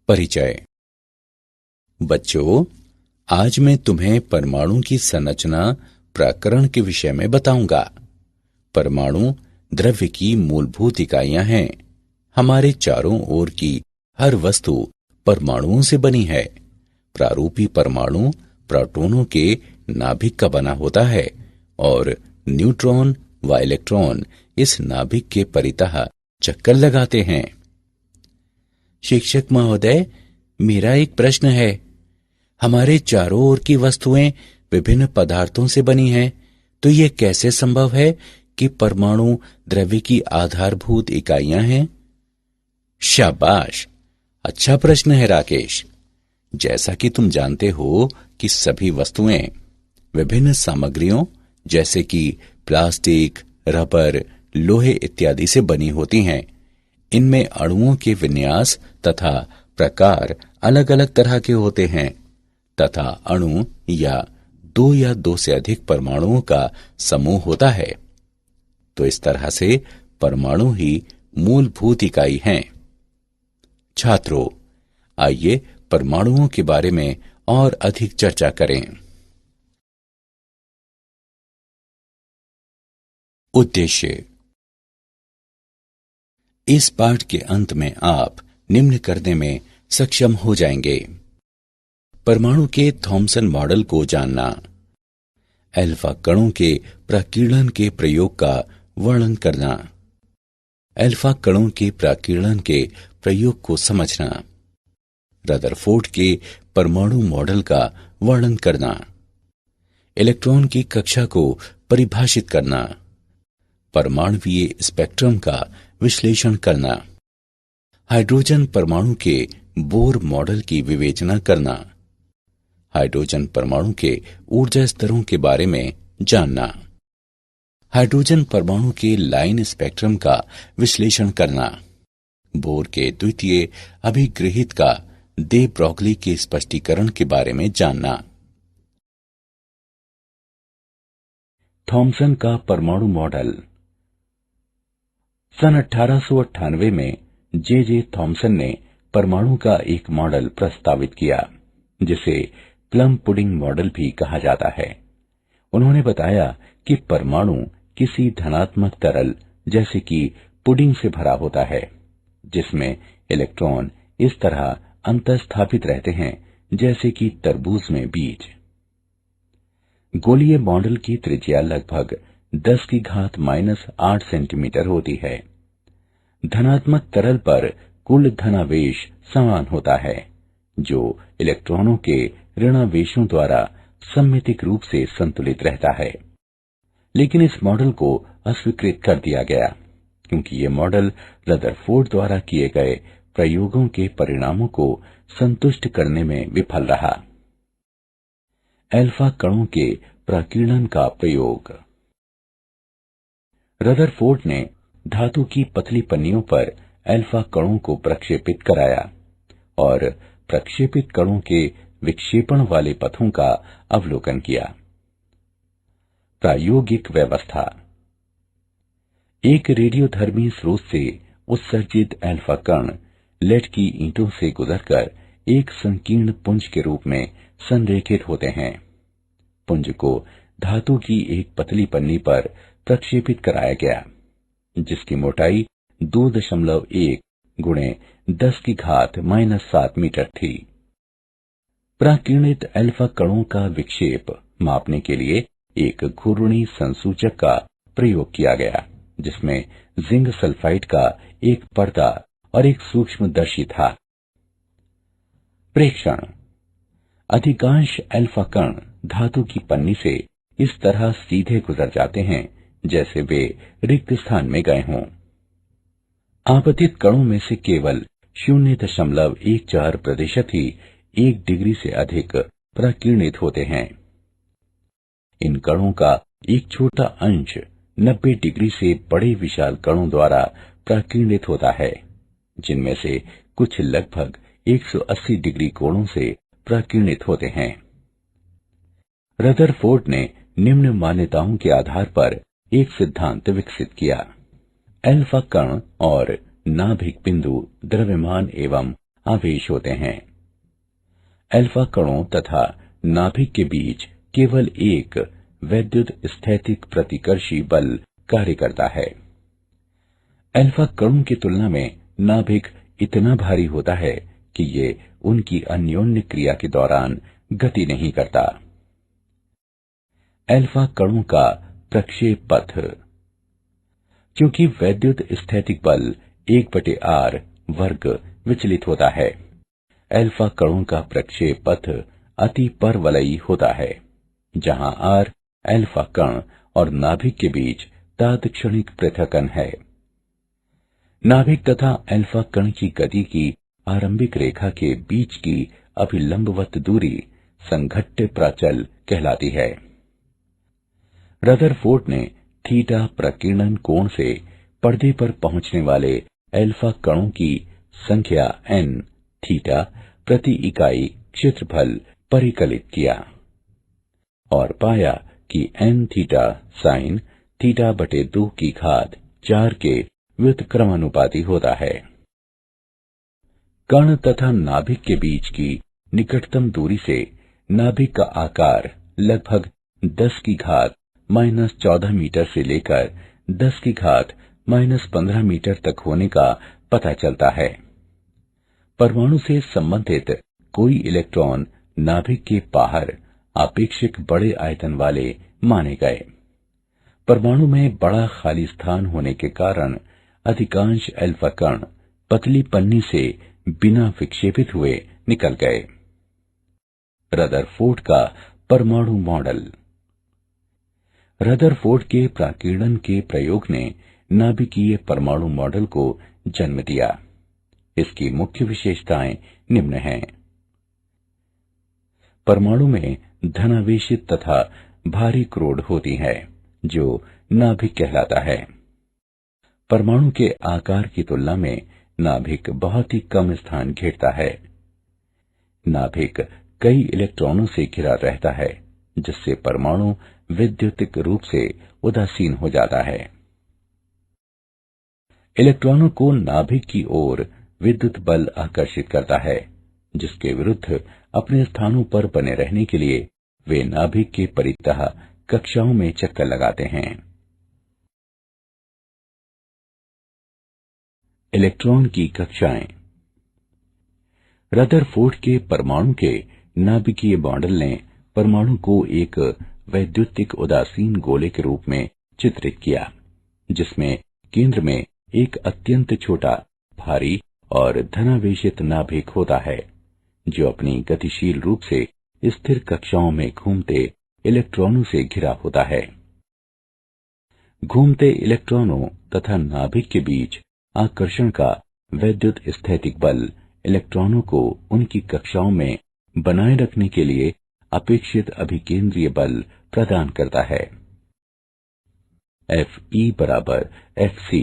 परिचय। बच्चों, आज मैं तुम्हें परमाणु की संरचना प्रकरण के विषय में बताऊंगा। परमाणु द्रव्य की मूलभूत इकाइयां हैं। हमारे चारों ओर की हर वस्तु परमाणुओं से बनी है। प्रारूपी परमाणु प्रोटॉनों के नाभिक का बना होता है और न्यूट्रॉन व इलेक्ट्रॉन इस नाभिक के परितः चक्कर लगाते हैं। शिक्षक महोदय, मेरा एक प्रश्न है। हमारे चारों ओर की वस्तुएं विभिन्न पदार्थों से बनी हैं, तो ये कैसे संभव है कि परमाणु द्रव्य की आधारभूत इकाइयां हैं? शाबाश, अच्छा प्रश्न है राकेश। जैसा कि तुम जानते हो कि सभी वस्तुएं विभिन्न सामग्रियों जैसे कि प्लास्टिक, रबर, लोहे इत्यादि से बनी होती हैं। इनमें अणुओं के विन्यास तथा प्रकार अलग अलग तरह के होते हैं तथा अणु या दो से अधिक परमाणुओं का समूह होता है। तो इस तरह से परमाणु ही मूलभूत इकाई हैं। छात्रों, आइए परमाणुओं के बारे में और अधिक चर्चा करें। उद्देश्य। इस पाठ के अंत में आप निम्न करने में सक्षम हो जाएंगे। परमाणु के थॉमसन मॉडल को जानना, अल्फा कणों के प्रकीर्णन के प्रयोग का वर्णन करना, अल्फा कणों के प्रकीर्णन के प्रयोग को समझना, रदरफोर्ड के परमाणु मॉडल का वर्णन करना, इलेक्ट्रॉन की कक्षा को परिभाषित करना, परमाणुवीय स्पेक्ट्रम का विश्लेषण करना, हाइड्रोजन परमाणु के बोर मॉडल की विवेचना करना, हाइड्रोजन परमाणु के ऊर्जा स्तरों के बारे में जानना, हाइड्रोजन परमाणु के लाइन स्पेक्ट्रम का विश्लेषण करना, बोर के द्वितीय अभिगृहित का दे ब्रॉगली के स्पष्टीकरण के बारे में जानना। थॉमसन का परमाणु मॉडल। सन 1898 में जे थॉमसन ने परमाणु का एक मॉडल प्रस्तावित किया, जिसे प्लम पुडिंग मॉडल भी कहा जाता है। उन्होंने बताया कि परमाणु किसी धनात्मक तरल जैसे कि पुडिंग से भरा होता है, जिसमें इलेक्ट्रॉन इस तरह अंतःस्थापित रहते हैं जैसे कि तरबूज में बीज। गोलीय मॉडल की त्रिज्या लगभग 10⁻⁻8 सेंटीमीटर होती है। धनात्मक तरल पर कुल धनावेश समान होता है, जो इलेक्ट्रॉनों के ऋणावेशों द्वारा सममितिक रूप से संतुलित रहता है। लेकिन इस मॉडल को अस्वीकृत कर दिया गया, क्योंकि ये मॉडल रदरफोर्ड द्वारा किए गए प्रयोगों के परिणामों को संतुष्ट करने में विफल रहा। अल्फा कणों के प्रकीर्णन का प्रयोग। रदरफोर्ड ने धातु की पतली पन्नियों पर अल्फा कणों को प्रक्षेपित कराया और प्रक्षेपित कणों के विक्षेपण वाले पथों का अवलोकन किया। प्रायोगिक व्यवस्था। एक रेडियोधर्मी स्रोत से उत्सर्जित अल्फा कण लेड की ईंटों से गुजरकर एक संकीर्ण पुंज के रूप में संरेखित होते हैं। पुंज को धातु की एक पतली पन्नी पर प्रक्षेपित कराया गया, जिसकी मोटाई 2.1 गुणे 10⁻⁻7 मीटर थी। प्रकीर्णित अल्फा कणों का विक्षेप मापने के लिए एक घूर्णी संसूचक का प्रयोग किया गया, जिसमें जिंक सल्फाइड का एक पर्दा और एक सूक्ष्मदर्शी था। प्रेक्षण। अधिकांश अल्फा कण धातु की पन्नी से इस तरह सीधे गुजर जाते हैं जैसे वे रिक्त स्थान में गए हों। आपतित कणों में से केवल 0.14% ही 1 डिग्री से अधिक प्रकीर्णित होते हैं। इन कणों का एक छोटा अंश 90 डिग्री से बड़े विशाल कणों द्वारा प्रकीर्णित होता है, जिनमें से कुछ लगभग 180 डिग्री कोणों से प्रकीर्णित होते हैं। रदरफोर्ड ने निम्न मान्यताओं के आधार पर एक सिद्धांत विकसित किया। अल्फा कण और नाभिक बिंदु द्रव्यमान एवं आवेश होते हैं। अल्फा कणों तथा नाभिक के बीच केवल एक वैद्युत स्थैतिक प्रतिकर्षी बल कार्य करता है। अल्फा कणों की तुलना में नाभिक इतना भारी होता है कि ये उनकी अन्योन्य क्रिया के दौरान गति नहीं करता। अल्फा कणों का प्रक्षेप पथ। क्योंकि वैद्युत स्थैतिक बल 1/r वर्ग विचलित होता है, अल्फा कणों का प्रक्षेप पथ अति परवलयी होता है, जहां r अल्फा कण और नाभिक के बीच तात्क्षणिक पृथक्कन है। नाभिक तथा अल्फा कण की गति की आरंभिक रेखा के बीच की अभिलंबवत दूरी संघट्ट प्राचल कहलाती है। रदरफोर्ड ने थीटा प्रकीर्णन कोण से पर्दे पर पहुंचने वाले अल्फा कणों की संख्या n थीटा प्रति इकाई क्षेत्रफल परिकलित किया और पाया कि n थीटा साइन थीटा बटे 2 की घात 4 के व्युत्क्रमानुपाती होता है। कण तथा नाभिक के बीच की निकटतम दूरी से नाभिक का आकार लगभग 10 की घात -14 मीटर से लेकर 10 की घात -15 मीटर तक होने का पता चलता है। परमाणु से संबंधित कोई इलेक्ट्रॉन नाभिक के बाहर आपेक्षिक बड़े आयतन वाले माने गए। परमाणु में बड़ा खाली स्थान होने के कारण अधिकांश अल्फा कण पतली पन्नी से बिना विक्षेपित हुए निकल गए। रदरफोर्ड का परमाणु मॉडल। रदरफोर्ड के प्राकीर्णन के प्रयोग ने नाभिकीय परमाणु मॉडल को जन्म दिया। इसकी मुख्य विशेषताएं निम्न हैं। परमाणु में धनावेशित तथा भारी क्रोड होती है, जो नाभिक कहलाता है। परमाणु के आकार की तुलना में नाभिक बहुत ही कम स्थान घेरता है। नाभिक कई इलेक्ट्रॉनों से घिरा रहता है, जिससे परमाणु विद्युतिक रूप से उदासीन हो जाता है। इलेक्ट्रॉनों को नाभिक की ओर विद्युत बल आकर्षित करता है, जिसके विरुद्ध अपने स्थानों पर बने रहने के लिए वे नाभिक के परितः कक्षाओं में चक्कर लगाते हैं। इलेक्ट्रॉन की कक्षाएं। रदरफोर्ड के परमाणु के नाभिकीय मॉडल ने परमाणु को एक वैद्युतिक उदासीन गोले के रूप में चित्रित किया, जिसमें केंद्र में एक अत्यंत छोटा, भारी और धनावेशित नाभिक होता है, जो अपनी गतिशील रूप से स्थिर कक्षाओं में घूमते इलेक्ट्रॉनों से घिरा होता है। घूमते इलेक्ट्रॉनों तथा नाभिक के बीच आकर्षण का वैद्युत स्थैतिक बल इलेक्ट्रॉनों को उनकी कक्षाओं में बनाए रखने के लिए अपेक्षित अभिकेंद्रीय बल प्रदान करता है। Fe बराबर Fc।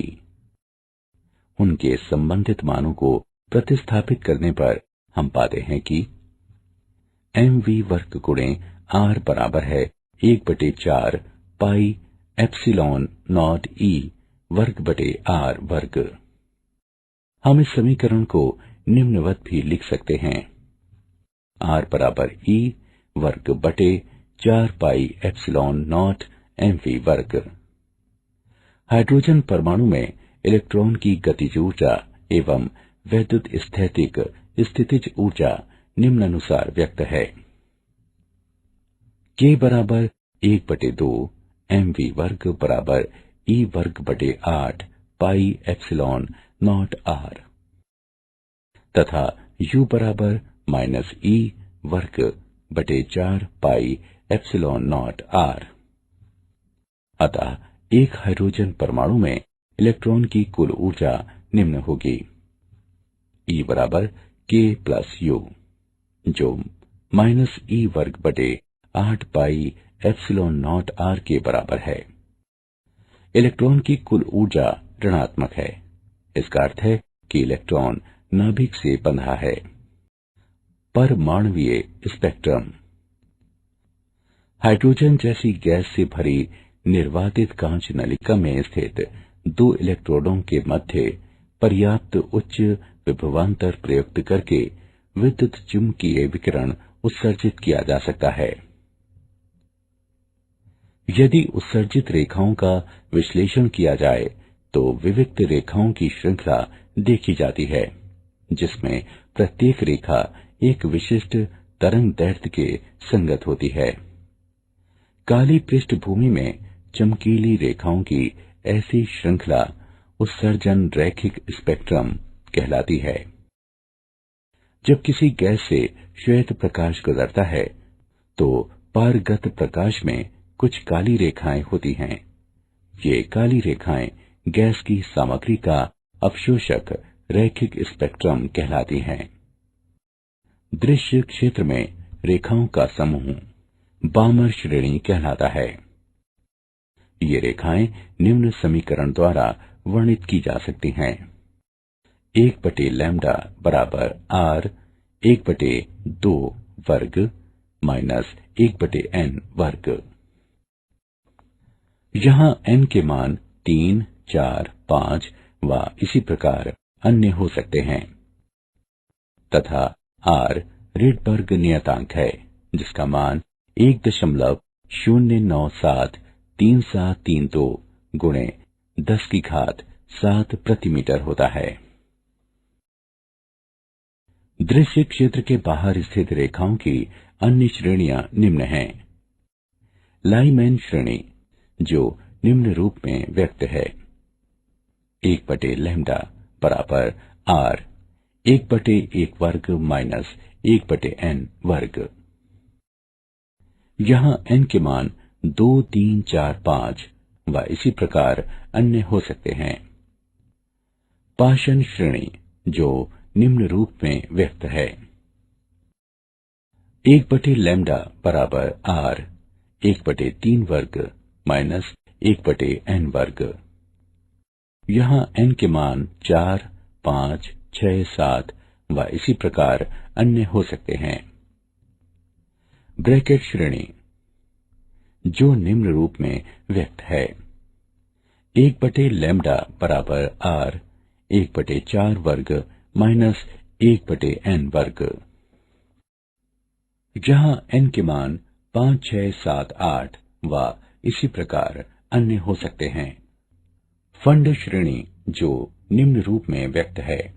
उनके संबंधित मानों को प्रतिस्थापित करने पर हम पाते हैं कि mv वर्ग गुणे r बराबर है 1/4 पाई एप्सिलॉन नॉट e वर्ग बटे r वर्ग। हम इस समीकरण को निम्नवत भी लिख सकते हैं। r बराबर e वर्ग बटे 4 पाई एप्सिलॉन नॉट mv वर्ग। हाइड्रोजन परमाणु में इलेक्ट्रॉन की गतिज ऊर्जा एवं वैद्युत स्थैतिक स्थितिज ऊर्जा निम्नानुसार व्यक्त है। K बराबर 1/2 mv वर्ग बराबर E वर्ग बटे 8 पाई एप्सिलॉन नॉट r तथा U बराबर -E वर्ग बटे 4 पाई एप्सिलॉन नॉट r। अतः एक हाइड्रोजन परमाणु में इलेक्ट्रॉन की कुल ऊर्जा निम्न होगी। E बराबर K प्लस U, जो -E वर्ग बटे 8 पाई एप्सिलॉन नॉट r के बराबर है। इलेक्ट्रॉन की कुल ऊर्जा ऋणात्मक है। इसका अर्थ है कि इलेक्ट्रॉन नाभिक से बंधा है। परमाणुवीय स्पेक्ट्रम। हाइड्रोजन जैसी गैस से भरी निर्वातित कांच नलिका में स्थित दो इलेक्ट्रोडों के मध्य पर्याप्त उच्च विभवांतर प्रयुक्त करके विद्युत चुम्बकीय विकिरण उत्सर्जित किया जा सकता है। यदि उत्सर्जित रेखाओं का विश्लेषण किया जाए तो विविक्त रेखाओं की श्रृंखला देखी जाती है, जिसमें प्रत्येक रेखा एक विशिष्ट तरंग दैर्ध्य के संगत होती है। काली पृष्ठभूमि में चमकीली रेखाओं की ऐसी श्रृंखला उत्सर्जन रैखिक स्पेक्ट्रम कहलाती है। जब किसी गैस से श्वेत प्रकाश गुजरता है तो पारगत प्रकाश में कुछ काली रेखाएं होती हैं। ये काली रेखाएं गैस की सामग्री का अवशोषक रैखिक स्पेक्ट्रम कहलाती हैं। दृश्य क्षेत्र में रेखाओं का समूह बामर श्रेणी कहलाता है। ये रेखाएं निम्न समीकरण द्वारा वर्णित की जा सकती हैं। 1/λ बराबर r 1/2 वर्ग माइनस 1/n वर्ग। यहाँ n के मान 3, 4, 5 व इसी प्रकार अन्य हो सकते हैं तथा r रिडबर्ग नियतांक है, जिसका मान 1.097332 गुणे 10⁷ प्रति मीटर होता है। दृश्य क्षेत्र के बाहर स्थित रेखाओं की अन्य श्रेणियां निम्न हैं। लाइमैन श्रेणी, जो निम्न रूप में व्यक्त है। 1/λ बराबर r 1/1 वर्ग माइनस 1/n वर्ग। यहाँ n के मान 2, 3, 4, 5 व इसी प्रकार अन्य हो सकते हैं। पाशन श्रेणी, जो निम्न रूप में व्यक्त है। 1/λ बराबर r 1/3 वर्ग माइनस 1/n वर्ग। यहाँ n के मान 4, 5, 6, 7 व इसी प्रकार अन्य हो सकते हैं। ब्रैकेट श्रेणी, जो निम्न रूप में व्यक्त है। 1/λ बराबर r 1/4 वर्ग माइनस 1/n वर्ग। जहाँ n के मान 5, 6, 7, 8 व इसी प्रकार अन्य हो सकते हैं। फंड श्रेणी, जो निम्न रूप में व्यक्त है।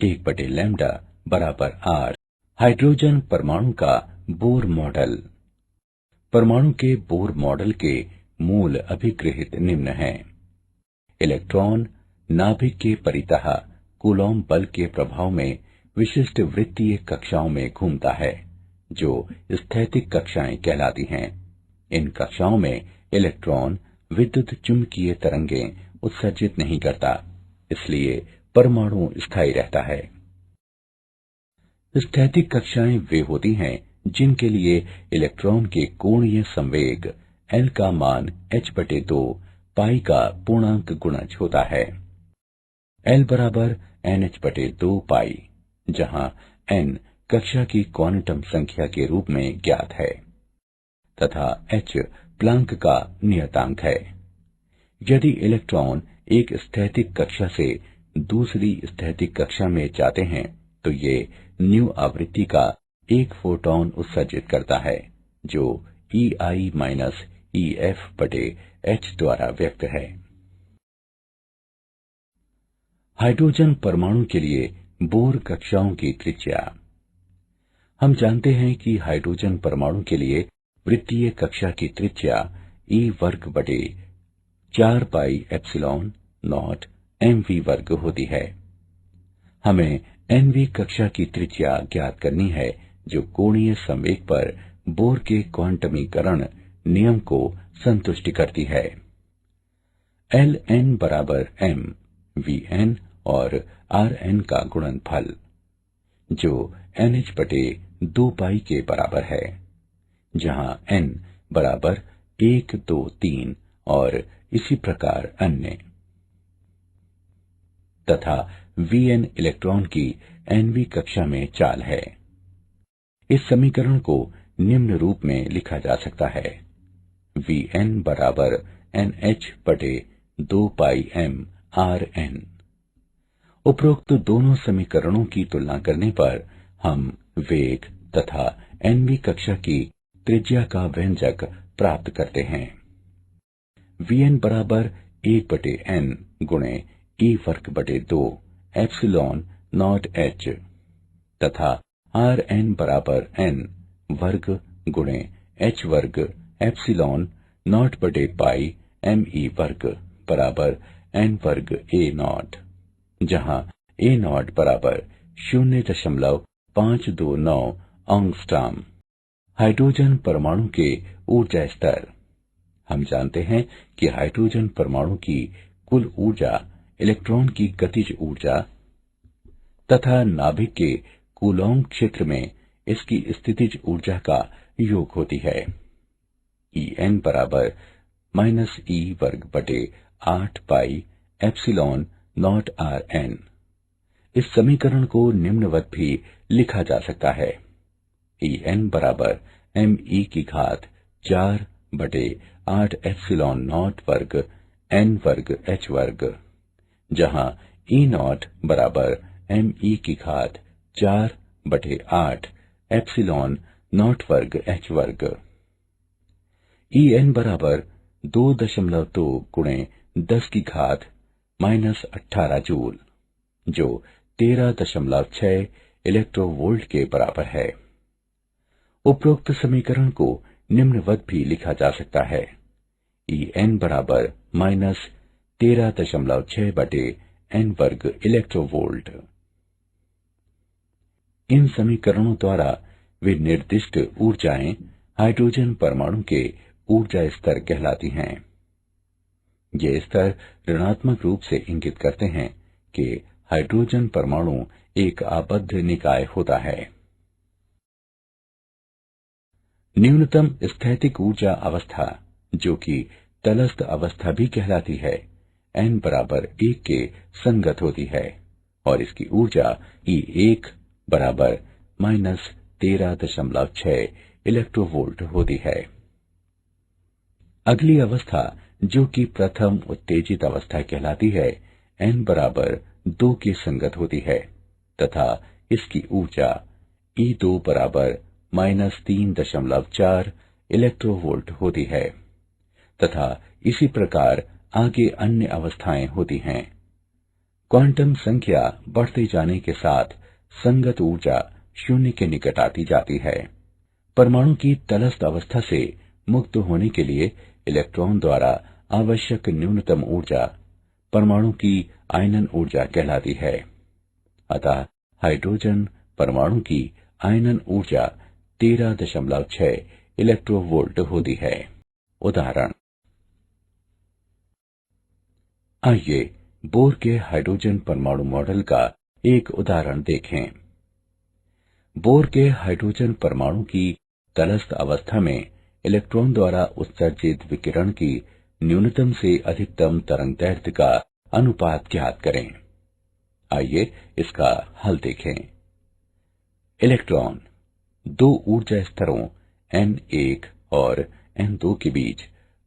1/λ बराबर r हाइड्रोजन परमाणु का बोर मॉडल। परमाणु के बोर मॉडल के मूल अभिगृहित निम्न हैं। इलेक्ट्रॉन नाभिक के परितः कूलॉम बल के प्रभाव में विशिष्ट वृत्तीय कक्षाओं में घूमता है, जो स्थैतिक कक्षाएं कहलाती हैं। इन कक्षाओं में इलेक्ट्रॉन विद्युत चुम्बकीय तरंगें उत्सर्जित नहीं करता, इसलिए परमाणु स्थायी रहता है। स्थैतिक कक्षाएं वे होती हैं जिनके लिए इलेक्ट्रॉन के कोणीय संवेग L का मान h/2 पाई का पूर्णांक गुणज होता है। L बराबर nh/2 पाई, जहां n कक्षा की क्वांटम संख्या के रूप में ज्ञात है तथा h प्लैंक का नियतांक है। यदि इलेक्ट्रॉन एक स्थैतिक कक्षा से दूसरी स्थैतिक कक्षा में जाते हैं तो ये न्यू आवृत्ति का एक फोटॉन उत्सर्जित करता है, जो EI माइनस EF/h द्वारा व्यक्त है। हाइड्रोजन परमाणु के लिए बोर कक्षाओं की त्रिज्या। हम जानते हैं कि हाइड्रोजन परमाणु के लिए वृत्तीय कक्षा की त्रिज्या E वर्ग बटे 4 पाई एप्सिलॉन नॉट mv वर्ग होती है। हमें nv कक्षा की त्रिज्या ज्ञात करनी है, जो कोणीय संवेग पर बोर के क्वांटमीकरण नियम को संतुष्ट करती है। Ln बराबर m Vn और Rn का गुणनफल, जो nh/2 पाई के बराबर है, जहां n बराबर 1, 2, 3 और इसी प्रकार अन्य, तथा Vn इलेक्ट्रॉन की nv कक्षा में चाल है। इस समीकरण को निम्न रूप में लिखा जा सकता है। Vn बराबर nh/2 पाई m Rn। उपरोक्त दोनों समीकरणों की तुलना करने पर हम वेग तथा nवीं कक्षा की त्रिज्या का व्यंजक प्राप्त करते हैं। Vn बराबर 1/n गुणे E वर्ग बटे 2 एप्सिलॉन नॉट h तथा Rn बराबर n वर्ग गुणे h वर्ग एप्सिलॉन नॉट बटे पाई me वर्ग बराबर n वर्ग a नॉट, जहां a नॉट बराबर 0.529 एंगस्ट्रॉम। हाइड्रोजन परमाणु के ऊर्जा स्तर। हम जानते हैं कि हाइड्रोजन परमाणु की कुल ऊर्जा इलेक्ट्रॉन की गतिज ऊर्जा तथा नाभिक के कूलॉम क्षेत्र में इसकी स्थितिज ऊर्जा का योग होती है। En बराबर -e वर्ग बटे 8 पाई एप्सिलॉन नॉट Rn। इस समीकरण को निम्नवत भी लिखा जा सकता है। En बराबर me की घात 4 बटे 8 एप्सिलॉन नॉट वर्ग n वर्ग h वर्ग, जहां E नॉट बराबर me की घात 4 बटे 8 एप्सिलॉन नॉट वर्ग h वर्ग। En बराबर 2.2 गुणे 10 की घात -18 जूल, जो 13.6 इलेक्ट्रोवोल्ट के बराबर है। उपरोक्त समीकरण को निम्नवत भी लिखा जा सकता है। En बराबर -13.6 बटे n वर्ग इलेक्ट्रोवोल्ट। इन समीकरणों द्वारा वे निर्दिष्ट ऊर्जाएं हाइड्रोजन परमाणु के ऊर्जा स्तर कहलाती हैं। ये स्तर ऋणात्मक रूप से इंगित करते हैं कि हाइड्रोजन परमाणु एक आबद्ध निकाय होता है। न्यूनतम स्थैतिक ऊर्जा अवस्था, जो कि तलस्थ अवस्था भी कहलाती है, n बराबर 1 के संगत होती है और इसकी ऊर्जा E1 बराबर -13.6 इलेक्ट्रोवोल्ट होती है। अगली अवस्था, जो कि प्रथम उत्तेजित अवस्था कहलाती है, n बराबर 2 के संगत होती है तथा इसकी ऊर्जा E2 बराबर -3.4 इलेक्ट्रोवोल्ट होती है तथा इसी प्रकार आगे अन्य अवस्थाएं होती हैं। क्वांटम संख्या बढ़ते जाने के साथ संगत ऊर्जा शून्य के निकट आती जाती है। परमाणु की तलस्थ अवस्था से मुक्त होने के लिए इलेक्ट्रॉन द्वारा आवश्यक न्यूनतम ऊर्जा परमाणु की आयनन ऊर्जा कहलाती है। अतः हाइड्रोजन परमाणु की आयनन ऊर्जा 13.6 इलेक्ट्रोवोल्ट होती है। उदाहरण। आइए बोर के हाइड्रोजन परमाणु मॉडल का एक उदाहरण देखें। बोर के हाइड्रोजन परमाणु की तलस्थ अवस्था में इलेक्ट्रॉन द्वारा उत्सर्जित विकिरण की न्यूनतम से अधिकतम तरंगदैर्ध्य का अनुपात ज्ञात करें। आइए इसका हल देखें। इलेक्ट्रॉन दो ऊर्जा स्तरों n1 और n2 के बीच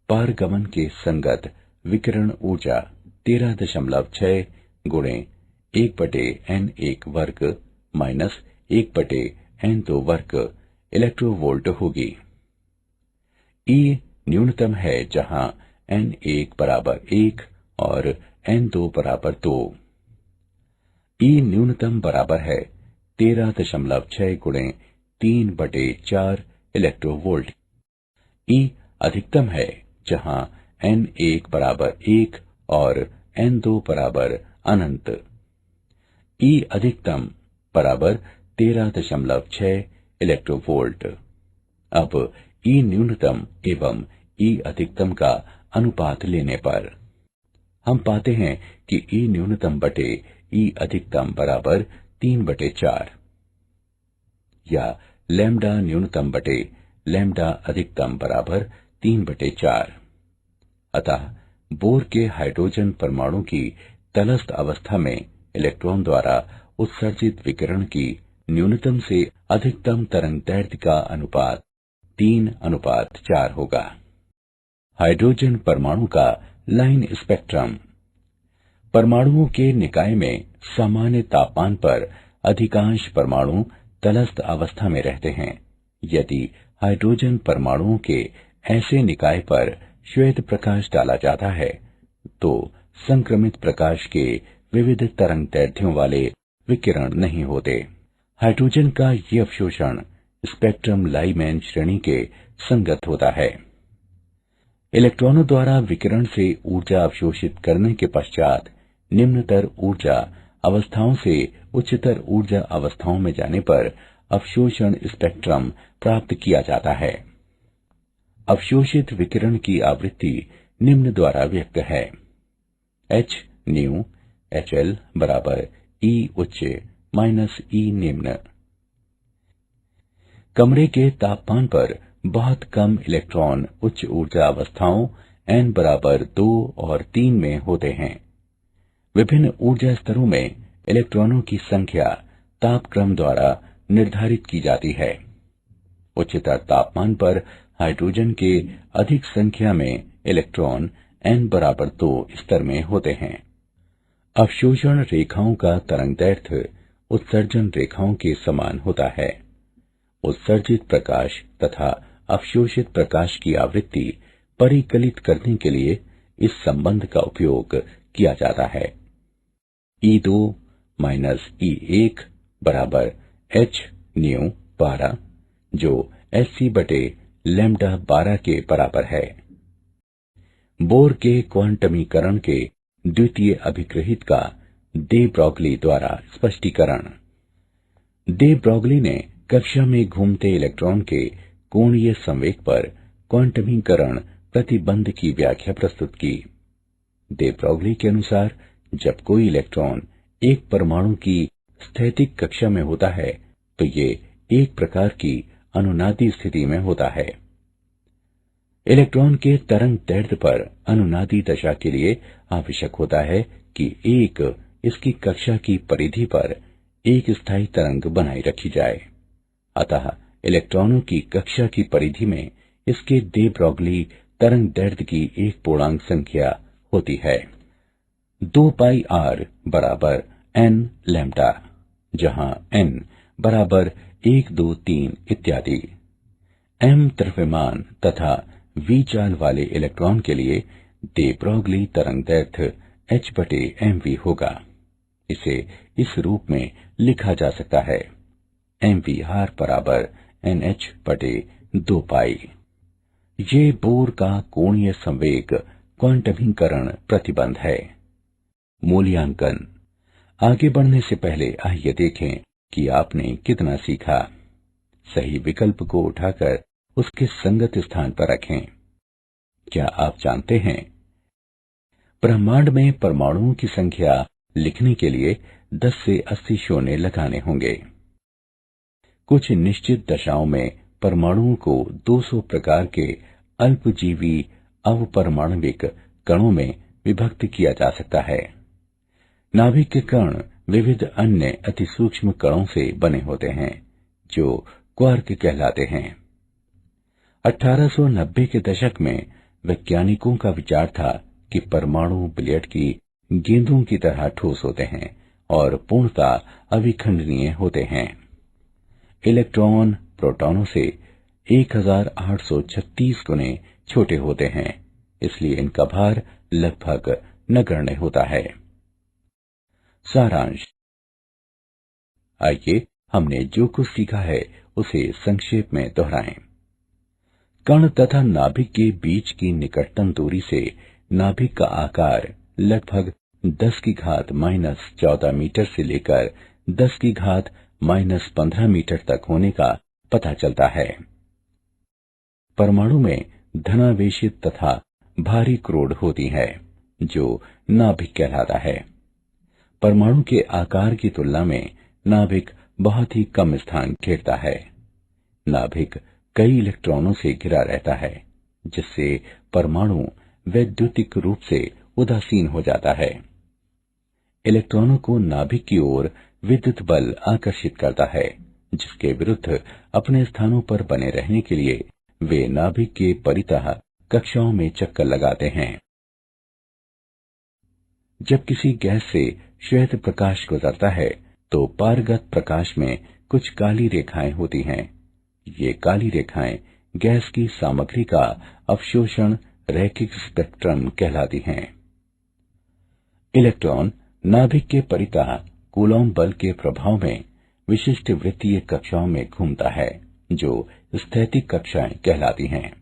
पारगमन के संगत विकिरण ऊर्जा 13.6 गुणे 1/n1 वर्ग माइनस 1/n2 वर्ग इलेक्ट्रोवोल्ट होगी। E न्यूनतम है जहां n1 बराबर 1 और n2 बराबर 2। E न्यूनतम बराबर है 13.6 गुणे 3/4 इलेक्ट्रोवोल्ट। E अधिकतम है जहां n1 बराबर 1 और n2 बराबर अनंत। E अधिकतम बराबर 13.6 इलेक्ट्रोवोल्ट। अब E न्यूनतम एवं E अधिकतम का अनुपात लेने पर हम पाते हैं कि E न्यूनतम बटे E अधिकतम बराबर 3/4 या लैम्डा न्यूनतम बटे लैम्डा अधिकतम बराबर 3/4। अतः बोर के हाइड्रोजन परमाणु की तलस्थ अवस्था में इलेक्ट्रॉन द्वारा उत्सर्जित विकिरण की न्यूनतम से अधिकतम तरंगदैर्ध्य का अनुपात 3:4 होगा। हाइड्रोजन परमाणु का लाइन स्पेक्ट्रम। परमाणुओं के निकाय में सामान्य तापमान पर अधिकांश परमाणु तलस्थ अवस्था में रहते हैं। यदि हाइड्रोजन परमाणुओं के ऐसे निकाय पर श्वेत प्रकाश डाला जाता है तो संक्रमित प्रकाश के विविध तरंगदैर्ध्यों वाले विकिरण नहीं होते। हाइड्रोजन का ये अवशोषण स्पेक्ट्रम लाइमैन श्रेणी के संगत होता है। इलेक्ट्रॉनों द्वारा विकिरण से ऊर्जा अवशोषित करने के पश्चात निम्नतर ऊर्जा अवस्थाओं से उच्चतर ऊर्जा अवस्थाओं में जाने पर अवशोषण स्पेक्ट्रम प्राप्त किया जाता है। अवशोषित विकिरण की आवृत्ति निम्न द्वारा व्यक्त है। h न्यू HL बराबर E उच्च माइनस E निम्न। कमरे के तापमान पर बहुत कम इलेक्ट्रॉन उच्च ऊर्जा अवस्थाओं n बराबर 2 और 3 में होते हैं। विभिन्न ऊर्जा स्तरों में इलेक्ट्रॉनों की संख्या तापक्रम द्वारा निर्धारित की जाती है। उच्चतर तापमान पर हाइड्रोजन के अधिक संख्या में इलेक्ट्रॉन n बराबर 2 स्तर में होते हैं। अवशोषण रेखाओं का तरंगदैर्ध्य उत्सर्जन रेखाओं के समान होता है। उत्सर्जित प्रकाश तथा अवशोषित प्रकाश की आवृत्ति परिकलित करने के लिए इस संबंध का उपयोग किया जाता है। E2 माइनस E1 बराबर h न्यू 12 जो Hc बटे लैम्ब्डा 12 के बराबर है। बोर के क्वांटमीकरण के द्वितीय अभिग्रहित का डे ब्रॉगली द्वारा स्पष्टीकरण। डे ब्रॉगली ने कक्षा में घूमते इलेक्ट्रॉन के कोणीय संवेग पर क्वांटमीकरण प्रतिबंध की व्याख्या प्रस्तुत की। डे ब्रॉगली के अनुसार जब कोई इलेक्ट्रॉन एक परमाणु की स्थैतिक कक्षा में होता है तो ये एक प्रकार की अनुनादी स्थिति में होता है। इलेक्ट्रॉन के तरंग दैर्ध्य पर अनुनादी दशा के लिए आवश्यक होता है कि एक इसकी कक्षा की परिधि पर एक स्थायी तरंग बनाए रखी जाए। अतः इलेक्ट्रॉनों की कक्षा की परिधि में इसके डे ब्रॉगली तरंग दैर्ध्य की एक पूर्णांक संख्या होती है। 2 पाई r बराबर n लैम्ब्डा, जहां n बराबर 1, 2, 3 इत्यादि। m द्रव्यमान तथा v चाल वाले इलेक्ट्रॉन के लिए डे ब्रॉगली तरंगदैर्ध्य h बटे mv होगा। इसे इस रूप में लिखा जा सकता है। mvr बराबर nh बटे 2 पाई। ये बोर का कोणीय संवेग क्वांटमीकरण प्रतिबंध है। मूल्यांकन। आगे बढ़ने से पहले आइए देखें कि आपने कितना सीखा। सही विकल्प को उठाकर उसके संगत स्थान पर रखें। क्या आप जानते हैं ब्रह्मांड में परमाणुओं की संख्या लिखने के लिए 10 से 80 शून्य लगाने होंगे। कुछ निश्चित दशाओं में परमाणुओं को 200 प्रकार के अल्पजीवी अवपरमाणविक कणों में विभक्त किया जा सकता है। नाभिक के कण विविध अन्य अतिसूक्ष्म कणों से बने होते हैं जो क्वार्क कहलाते हैं। 1890 के दशक में वैज्ञानिकों का विचार था कि परमाणु बिलियर्ड की गेंदों की तरह ठोस होते हैं और पूर्णतः अविखंडनीय होते हैं। इलेक्ट्रॉन प्रोटॉनों से 1836 गुने छोटे होते हैं, इसलिए इनका भार लगभग नगण्य होता है। सारांश। आइए हमने जो कुछ सीखा है उसे संक्षेप में दोहराएं। कण तथा नाभिक के बीच की निकटतम दूरी से नाभिक का आकार लगभग 10 की घात -14 मीटर से लेकर 10 की घात -15 मीटर तक होने का पता चलता है। परमाणु में धनावेशित तथा भारी क्रोड होती है जो नाभिक कहलाता है। परमाणु के आकार की तुलना में नाभिक बहुत ही कम स्थान घेरता है। नाभिक कई इलेक्ट्रॉनों से घिरा रहता है जिससे परमाणु वैद्युतिक रूप से उदासीन हो जाता है। इलेक्ट्रॉनों को नाभिक की ओर विद्युत बल आकर्षित करता है जिसके विरुद्ध अपने स्थानों पर बने रहने के लिए वे नाभिक के परितः कक्षाओं में चक्कर लगाते हैं। जब किसी गैस से श्वेत प्रकाश गुजरता है तो पारगत प्रकाश में कुछ काली रेखाएं होती हैं। ये काली रेखाएं गैस की सामग्री का अवशोषण रैखिक स्पेक्ट्रम कहलाती हैं। इलेक्ट्रॉन नाभिक के परितः कूलॉम बल के प्रभाव में विशिष्ट वृत्तीय कक्षाओं में घूमता है, जो स्थैतिक कक्षाएं कहलाती हैं।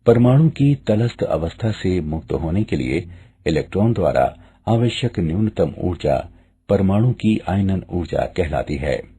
परमाणु की तलस्थ अवस्था से मुक्त होने के लिए इलेक्ट्रॉन द्वारा आवश्यक न्यूनतम ऊर्जा परमाणु की आयनन ऊर्जा कहलाती है।